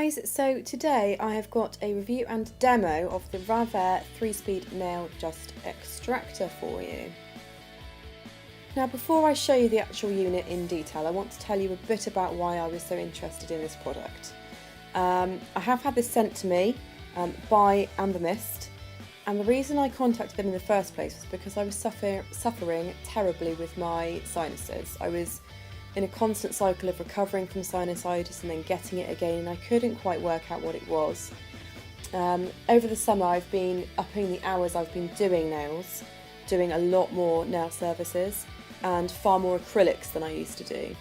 guys, so today I have got a review and demo of the Ravair 3-speed nail dust extractor for you. Now before I show you the actual unit in detail, I want to tell you a bit about why I was so interested in this product. I have had this sent to me by Amber Mist, and the reason I contacted them in the first place was because I was suffering terribly with my sinuses. I was in a constant cycle of recovering from sinusitis and then getting it again, and I couldn't quite work out what it was. Over the summer I've been upping the hours I've been doing nails, doing a lot more nail services and far more acrylics than I used to do.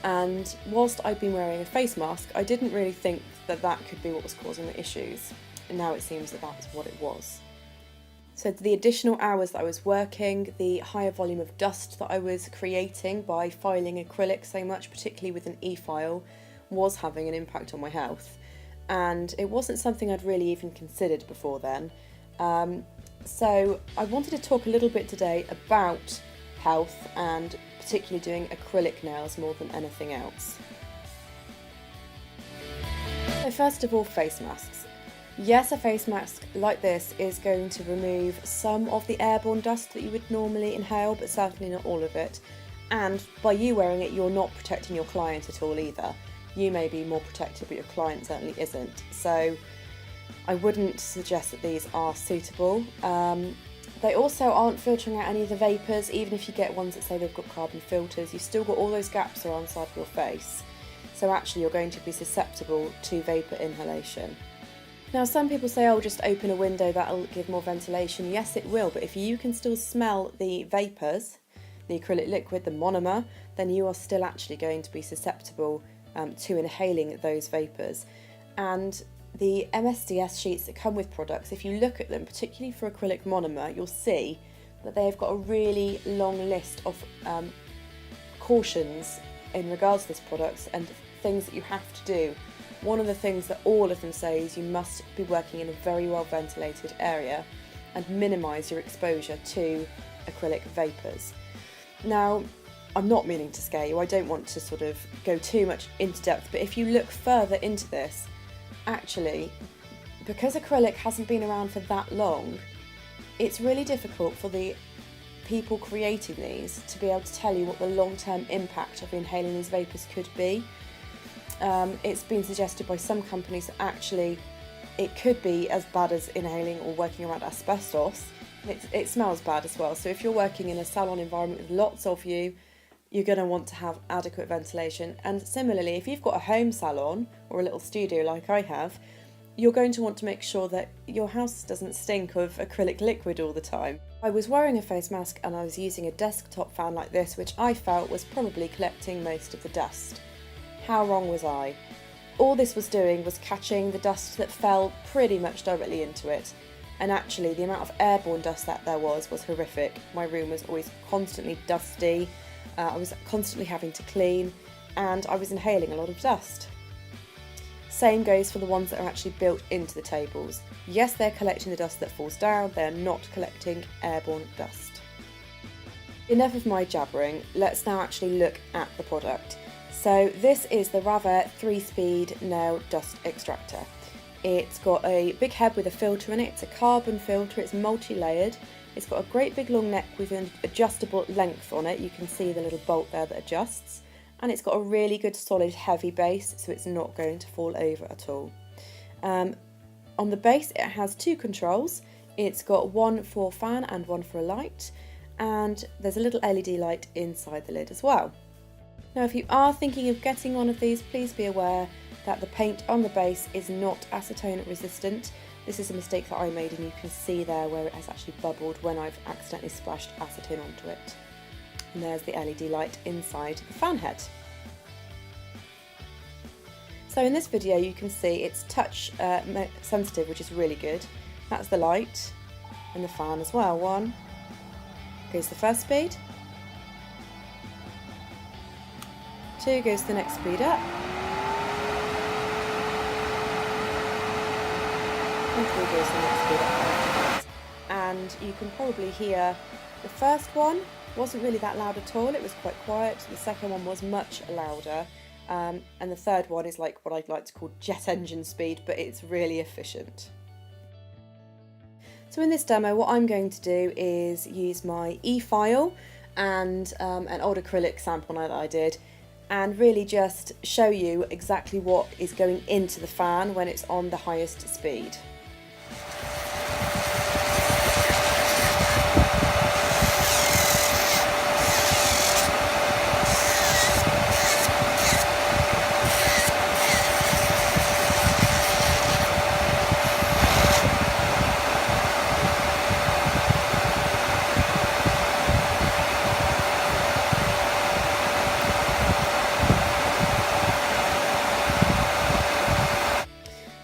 And whilst I'd been wearing a face mask, I didn't really think that that could be what was causing the issues. And now it seems that that's what it was. So the additional hours that I was working, the higher volume of dust that I was creating by filing acrylic so much, particularly with an e-file, was having an impact on my health. And it wasn't something I'd really even considered before then. So I wanted to talk a little bit today about health and particularly doing acrylic nails more than anything else. So first of all, face masks. Yes, a face mask like this is going to remove some of the airborne dust that you would normally inhale, but certainly not all of it. And by you wearing it, you're not protecting your client at all either. You may be more protected, but your client certainly isn't. So I wouldn't suggest that these are suitable. They also aren't filtering out any of the vapours. Even if you get ones that say they've got carbon filters, you've still got all those gaps around the side of your face. So actually you're going to be susceptible to vapour inhalation. Now some people say, oh, just open a window, that'll give more ventilation. Yes, it will, but if you can still smell the vapours, the acrylic liquid, the monomer, then you are still actually going to be susceptible to inhaling those vapours. And the MSDS sheets that come with products, if you look at them, particularly for acrylic monomer, you'll see that they've got a really long list of cautions in regards to this product and things that you have to do. One of the things that all of them say is you must be working in a very well ventilated area and minimise your exposure to acrylic vapours. Now, I'm not meaning to scare you, I don't want to sort of go too much into depth, but if you look further into this, actually, because acrylic hasn't been around for that long, it's really difficult for the people creating these to be able to tell you what the long-term impact of inhaling these vapours could be. It's been suggested by some companies that actually it could be as bad as inhaling or working around asbestos. It smells bad as well, so if you're working in a salon environment with lots of you, you're going to want to have adequate ventilation. And similarly, if you've got a home salon or a little studio like I have, you're going to want to make sure that your house doesn't stink of acrylic liquid all the time. I was wearing a face mask and I was using a desktop fan like this, which I felt was probably collecting most of the dust. How wrong was I? All this was doing was catching the dust that fell pretty much directly into it. And actually the amount of airborne dust that there was horrific. My room was always constantly dusty, I was constantly having to clean, and I was inhaling a lot of dust. Same goes for the ones that are actually built into the tables. Yes, they're collecting the dust that falls down, they're not collecting airborne dust. Enough of my jabbering, let's now actually look at the product. So this is the Ravair 3-speed nail dust extractor. It's got a big head with a filter in it, it's a carbon filter, it's multi-layered, it's got a great big long neck with an adjustable length on it, you can see the little bolt there that adjusts, and it's got a really good solid heavy base, so it's not going to fall over at all. On the base it has two controls, it's got one for fan and one for a light, and there's a little LED light inside the lid as well. Now if you are thinking of getting one of these, please be aware that the paint on the base is not acetone resistant. This is a mistake that I made, and you can see there where it has actually bubbled when I've accidentally splashed acetone onto it. And there's the LED light inside the fan head. So in this video you can see it's touch sensitive, which is really good. That's the light and the fan as well. One goes the first speed, two goes the next speed up, and three goes the next speed up after that. And you can probably hear the first one wasn't really that loud at all, it was quite quiet. The second one was much louder, And the third one is like what I'd like to call jet engine speed, but it's really efficient. So in this demo, what I'm going to do is use my e-file and an old acrylic sample that I did, and really just show you exactly what is going into the fan when it's on the highest speed.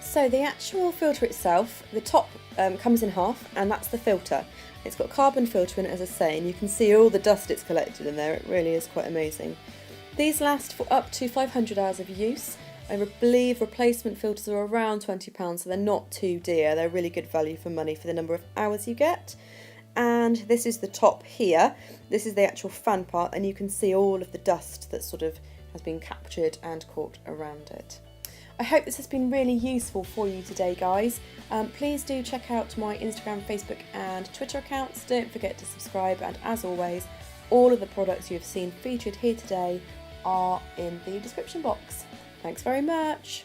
So the actual filter itself, the top comes in half, and that's the filter. It's got carbon filter in it, as I say, and you can see all the dust it's collected in there. It really is quite amazing. These last for up to 500 hours of use. I believe replacement filters are around £20, so they're not too dear. They're really good value for money for the number of hours you get. And this is the top here. This is the actual fan part, and you can see all of the dust that sort of has been captured and caught around it. I hope this has been really useful for you today, guys. Please do check out my Instagram, Facebook and Twitter accounts. Don't forget to subscribe, and as always, all of the products you have seen featured here today are in the description box. Thanks very much.